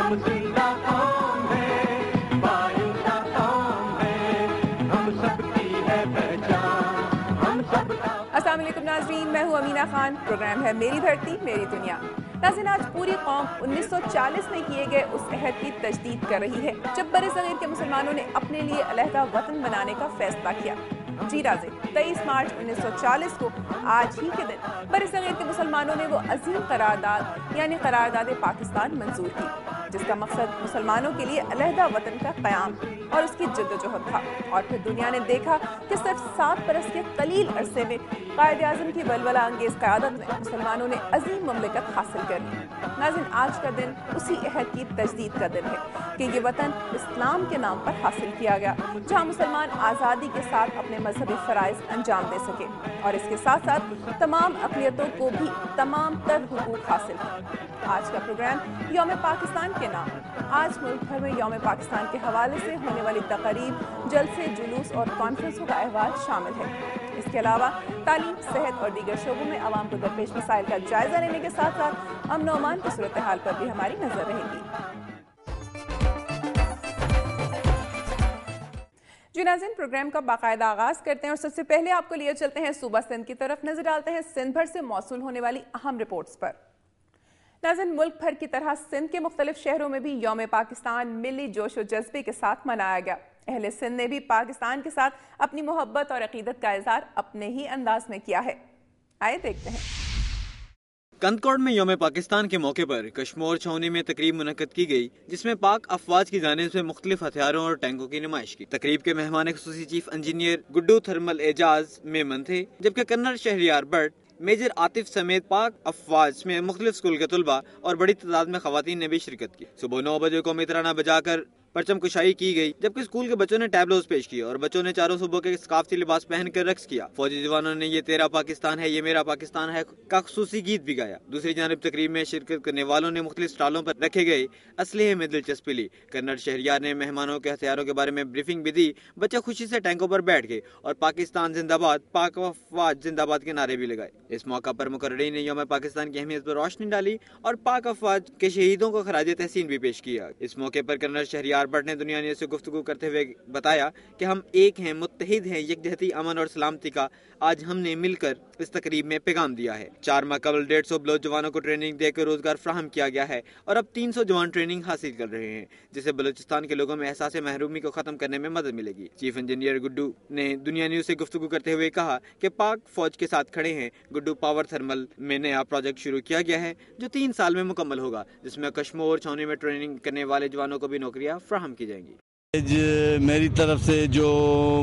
हम जिंदा कौम है, बाइंदा कौम है, हम सबकी है पहचान, हम सबका। अस्सलाम वालेकुम नाज़रीन, मैं हूँ अमीना खान। प्रोग्राम है मेरी धरती मेरी दुनिया। नाज़रीन, आज पूरी कौम 1940 में किए गए उस अहद की तजदीद कर रही है जब बरे-सग़ीर के मुसलमानों ने अपने लिए अलहदा वतन बनाने का फैसला किया। जी नाज़रीन, 23 मार्च 1940 को आज ही के दिन बरे-सग़ीर के मुसलमानों ने वो अजीम करारदाद यानी करारदाद पाकिस्तान मंजूर की, जिसका मकसद मुसलमानों के लिए अलहदा वतन का क़याम और उसकी जद्दोजहद था। और फिर दुनिया ने देखा कि सिर्फ 7 बरस के कलील अरसे में कायद-ए-आज़म की वलवला अंगेज़ क़यादत में मुसलमानों ने अजीम ममलिकत हासिल कर ली। नाज़रीन, आज का दिन उसी अहद की तजदीद का दिन है कि ये वतन इस्लाम के नाम पर हासिल किया गया, जहाँ मुसलमान आज़ादी के साथ अपने मजहबी फ़राइज़ अंजाम दे सके और इसके साथ साथ तमाम अक़लियतों को भी तमाम तर हुकूक हासिल हैं। आज का प्रोग्राम यौम पाकिस्तान के नाम। आज मुल्क भर में यौम पाकिस्तान के हवाले से होने वाली तक़रीब, जलसे, जुलूस और कॉन्फ्रेंसों का अहवाल शामिल है। इसके अलावा तालीम, सेहत और दीगर शोबों में आवाम को दरपेश मसाइल का जायजा लेने के साथ साथ अमन और अमान की सूरत हाल पर भी हमारी नजर रहेगी। जी नाज़रीन, प्रोग्राम का बाकायदा आगाज़ करते हैं और सबसे पहले आपको लिए चलते हैं सूबा सिंध की तरफ। नजर डालते हैं सिंध भर से मौसूल होने वाली अहम रिपोर्ट्स पर। नाज़रीन, मुल्क भर की तरह सिंध के मुख्तलिफ शहरों में भी यौम पाकिस्तान मिली जोश और जज्बे के साथ मनाया गया। अहले सिंध ने भी पाकिस्तान के साथ अपनी मोहब्बत और अकीदत का इज़हार अपने ही अंदाज में किया है। आइए देखते हैं। कंदकोट में यौम पाकिस्तान के मौके पर कश्मोर छावनी में तकरीब मुनक्कद की गई, जिसमें पाक अफवाज की जानिब से मुख्तलिफ हथियारों और टैंकों की नुमाइश की। तकरीब के मेहमान खुसूसी chief engineer Guddu thermal Ejaz Memon थे, जबकि कर्नल शहरियार बट, मेजर आतिफ समेत पाक अफवाज में मुख्तलिफ स्कूल के तुलबा और बड़ी तादाद में खवातीन ने भी शिरकत की। सुबह 9 बजे कौमी तराना बजाकर परचम कुशाई की गई, जबकि स्कूल के बच्चों ने टैबलोज पेश किए और बच्चों ने चारों सूबों के सकाफती लिबास पहनकर रक्स किया। फौजी जवानों ने ये तेरा पाकिस्तान है, ये मेरा पाकिस्तान है का खुसूसी गीत भी गाया। दूसरी जानिब तकरीब में शिरकत करने वालों ने मुख्तलिफ स्टॉलों पर रखे गए असलहे में दिलचस्पी ली। कर्नल शहरियार ने मेहमानों के हथियारों के बारे में ब्रीफिंग भी दी। बच्चे खुशी से टैंकों पर बैठ गए और पाकिस्तान जिंदाबाद, पाक अफवाज जिंदाबाद के नारे भी लगाए। इस मौका पर मुकर्रीन ने यौम पाकिस्तान की अहमियत पर रोशनी डाली और पाक अफवाज के शहीदों को खराज तहसीन भी पेश किया। इस मौके पर कर्नल शहरियार बट ने दुनिया से गुफ्तगू करते हुए बताया कि हम एक हैं, मुत्तहिद हैं, यकजहती, अमन और सलामती का आज हमने मिलकर इस तकरीब में पैगाम दिया है। 4 माह कबल 150 बलोच जवानों को ट्रेनिंग देकर रोजगार फ्राहम किया गया है और अब 300 जवान ट्रेनिंग हासिल कर रहे हैं, जिससे बलूचिस्तान के लोगों में एहसास महरूमी को खत्म करने में मदद मिलेगी। चीफ इंजीनियर गुड्डू ने दुनिया न्यूज से गुफ्तगू करते हुए कहा कि पाक फौज के साथ खड़े हैं। गुड्डू पावर थर्मल में नया प्रोजेक्ट शुरू किया गया है जो 3 साल में मुकम्मल होगा, जिसमें कश्मोर छावनी में ट्रेनिंग करने वाले जवानों को भी नौकरियां फ्राहम की जाएंगी। मेरी तरफ से जो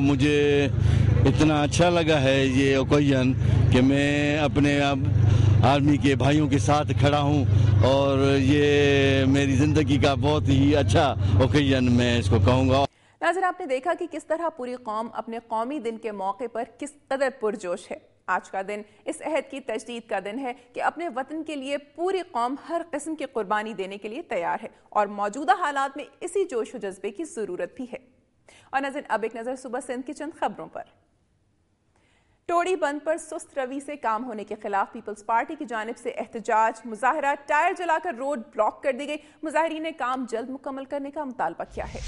मुझे इतना अच्छा लगा है ये ओकेजन कि मैं अपने अब आर्मी के भाइयों के साथ खड़ा हूँ और ये मेरी ज़िंदगी का बहुत ही अच्छा ओकेजन मैं इसको कहूँगा। नाज़रीन, आपने देखा कि किस तरह पूरी कौम अपने कौमी दिन के मौके पर किस कदर पुरजोश है। आज का दिन इस अहद की तजदीद का दिन है कि अपने वतन के लिए पूरी कौम हर किस्म की कुर्बानी देने के लिए तैयार है और मौजूदा हालात में इसी जोश और जज्बे की ज़रूरत भी है। और नाज़रीन, अब एक नज़र सुबह सिंध की चंद खबरों पर। टोड़ी बंद पर सुस्त रवि से काम होने के खिलाफ पीपल्स पार्टी की जानिब से एहतजाज, मुजाहरा, टायर जलाकर रोड ब्लॉक कर दी गई। मुजाहिरीन ने काम जल्द मुकम्मल करने का मुतालबा किया है।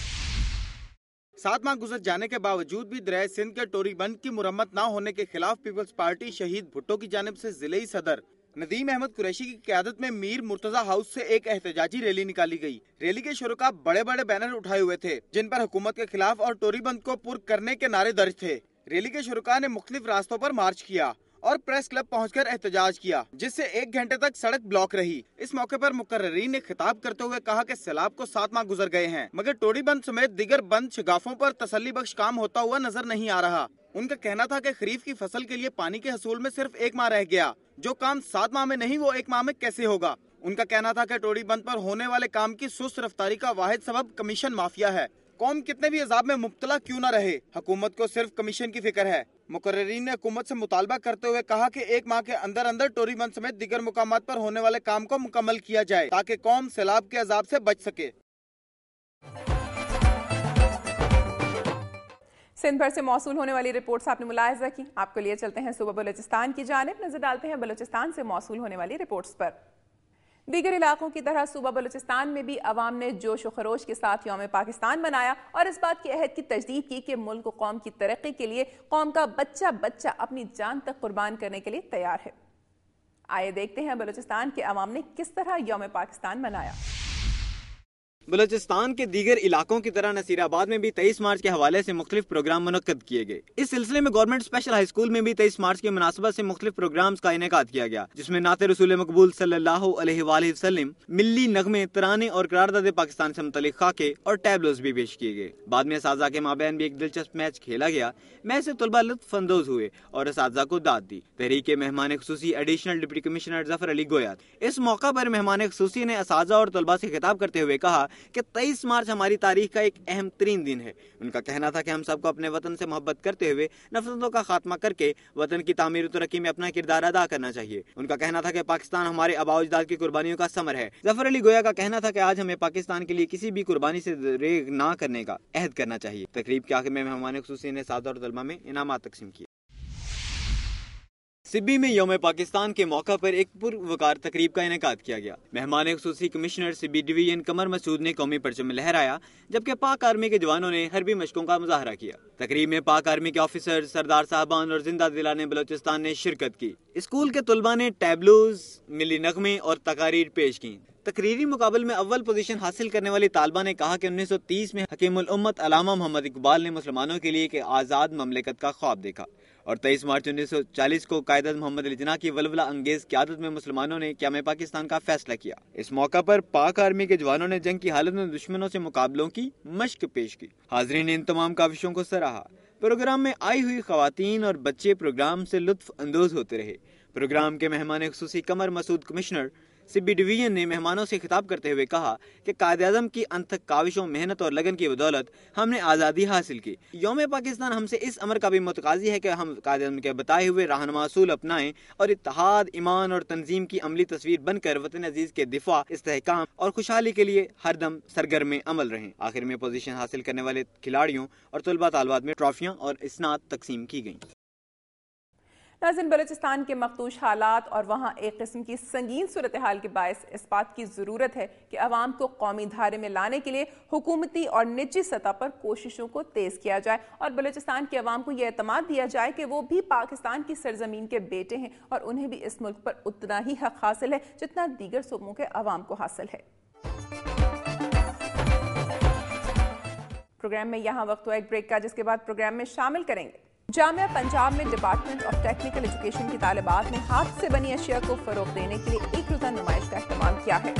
7 माह गुजर जाने के बावजूद भी दरिया सिंध के टोरी बंद की मुरम्मत न होने के खिलाफ पीपल्स पार्टी शहीद भुट्टो की जानिब से जिले सदर नदीम अहमद कुरैशी की क़यादत में मीर मुर्तजा हाउस से एक एहतजाजी रैली निकाली गई। रैली के शुरुका बड़े बड़े बैनर उठाए हुए थे, जिन पर हुकूमत के खिलाफ और टोरी बंद को पुर करने के नारे दर्ज थे। रैली के शुरुका ने मुख्तलिफ रास्तों पर मार्च किया और प्रेस क्लब पहुंचकर एहतजाज किया, जिससे 1 घंटे तक सड़क ब्लॉक रही। इस मौके पर मुकर्रीन ने खिताब करते हुए कहा कि सैलाब को 7 माह गुजर गए हैं, मगर टोड़ी बंद समेत दीगर बंद शगाफों पर तसल्ली बख्श काम होता हुआ नजर नहीं आ रहा। उनका कहना था कि खरीफ की फसल के लिए पानी के हसूल में सिर्फ 1 माह रह गया, जो काम 7 माह में नहीं वो 1 माह में कैसे होगा। उनका कहना था कि टोड़ी बंद पर होने वाले काम की सुस्त रफ्तारी का वाहिद सबब कमीशन माफिया है। कौम कितने भी अजाब में मुब्तला क्यों न रहे, हुकूमत को सिर्फ कमीशन की फिक्र है। मुकर्रीन ने हुकूमत से मुतालबा करते हुए कहा कि 1 माह के अंदर अंदर टोरी बंद समेत दीगर मुकामात पर होने वाले काम को मुकम्मल किया जाए, ताकि कौम सैलाब के अजाब से बच सके। सिंध भर से मौसूल होने वाली रिपोर्ट्स आपने मुलाहिजा की। आपको लिए चलते हैं सुबह बलूचिस्तान की जानिब। नजर डालते हैं बलूचिस्तान से मौसूल होने वाली रिपोर्ट्स पर। دیگر علاقوں کی طرح صوبہ بلوچستان میں بھی عوام نے جوش و خروش کے ساتھ یوم پاکستان منایا اور اس بات کی عہد کی تجدید کی کہ ملک و قوم کی ترقی کے لیے قوم کا بچہ بچہ اپنی جان تک قربان کرنے کے لیے تیار ہے۔ آئے دیکھتے ہیں بلوچستان کے عوام نے کس طرح یوم پاکستان منایا۔ بلوچستان کے دیگر علاقوں کی طرح نصیر آباد میں بھی 23 مارچ کے حوالے سے مختلف پروگرام منعقد کیے گئے۔ اس سلسلے میں گورنمنٹ اسپیشل ہائی اسکول میں بھی 23 مارچ کی مناسبت سے مختلف پروگرامز کا انعقاد کیا گیا، جس میں نعت رسول مقبول صلی اللہ علیہ وآلہ وسلم، ملی نغمے، ترانے اور قرارداد پاکستان سے متعلق خاکے اور ٹیبلوز بھی پیش کیے گئے۔ بعد میں اساتذہ کے مابین بھی ایک دلچسپ میچ کھیلا گیا۔ میچ سے طلبہ لطف اندوز ہوئے اور اساتذہ کو داد دی۔ تحریک کے مہمان خصوصی ایڈیشنل ڈپٹی کمشنر ظفر علی گویا اس موقع پر مہمان خصوصی نے اساتذہ اور طلبہ سے خطاب کرتے ہوئے کہا کہ 23 مارچ ہماری تاریخ کا ایک اہم ترین دن ہے۔ ان کا کہنا تھا کہ ہم سب کو اپنے وطن سے محبت کرتے ہوئے نفرتوں کا خاتمہ کر کے وطن کی تعمیر و ترقی میں اپنا کردار ادا کرنا چاہیے۔ ان کا کہنا تھا کہ پاکستان ہمارے آباء و اجداد کی قربانیوں کا ثمر ہے۔ ظفر علی گویا کا کہنا تھا کہ آج ہمیں پاکستان کے لیے کسی بھی قربانی سے ریگ نہ کرنے کا عہد کرنا چاہیے۔ تقریب کے آخر میں مہمان خصوصی نے اساتذہ اور طلبہ میں انعامات تقسیم کیے۔ سبی میں یوم پاکستان کے موقع پر ایک پروقار تقریب کا انعقاد کیا گیا۔ مہمان خصوصی کمشنر سبی ڈویژن قمر مسعود نے قومی پرچم لہرایا، جبکہ پاک آرمی کے جوانوں نے حربی مشقوں کا مظاہرہ کیا۔ تقریب میں پاک آرمی کے آفیسر، سردار صاحبان اور زندہ دلان بلوچستان نے شرکت کی۔ اسکول کے طلباء نے ٹیبلوز، ملی نغمے اور تقاریر پیش کی۔ تقریری مقابل میں اول پوزیشن حاصل کرنے والی طالبہ نے کہا کہ 1930 میں حکیم الامت علامہ محمد اقبال نے مسلمانوں کے لیے ایک آزاد مملکت کا خواب دیکھا، اور 23 مارچ 1940 کو قائد اعظم محمد علی جناح کی ولولہ انگیز قیادت میں مسلمانوں نے قیام پاکستان کا فیصلہ کیا۔ اس موقع پر پاک آرمی کے جوانوں نے جنگ کی حالت میں دشمنوں سے مقابلوں کی مشق پیش کی۔ حاضرین نے ان تمام کاوشوں کو سراہا۔ پروگرام میں آئی ہوئی خواتین اور بچے پروگرام سے لطف اندوز ہوتے رہے۔ پروگرام کے مہمان خصوصی قمر مسعود کمشنر سبی ڈویژن نے مہمانوں سے خطاب کرتے ہوئے کہا کہ قائد اعظم کی انتھک کاوشوں، محنت اور لگن کی بدولت ہم نے آزادی حاصل کی۔ یوم پاکستان ہم سے اس امر کا بھی متقاضی ہے کہ ہم قائد اعظم کے بتائے ہوئے رہنما اصول اپنائیں اور اتحاد، ایمان اور تنظیم کی عملی تصویر بن کر وطن عزیز کے دفاع، استحکام اور خوشحالی کے لیے ہر دم سرگرم عمل رہیں۔ آخر میں پوزیشن حاصل کرنے والے کھلاڑیوں اور طلباء طالبات میں ٹرافیاں اور اسناد تقسیم کی گئیں۔ ناظرین، بلوچستان کے مخدوش حالات اور وہاں ایک قسم کی سنگین صورتحال کے باعث اس بات کی ضرورت ہے کہ عوام کو قومی دھارے میں لانے کے لیے حکومتی اور نجی سطح پر کوششوں کو تیز کیا جائے اور بلوچستان کے عوام کو یہ اعتماد دیا جائے کہ وہ بھی پاکستان کی سرزمین کے بیٹے ہیں اور انہیں بھی اس ملک پر اتنا ہی حق حاصل ہے جتنا دیگر صوبوں کے عوام کو حاصل ہے۔ پروگرام میں یہاں وقت ہوا ایک بریک کا، جس کے بعد پروگرام میں شامل کریں گے۔ جامعہ پنجاب میں ڈپارٹمنٹ آف ٹیکنیکل ایجوکیشن کی طالبات نے ہاتھ سے بنی اشیاء کو فروغ دینے کے لیے ایک روزہ نمائش کا اہتمام کیا ہے۔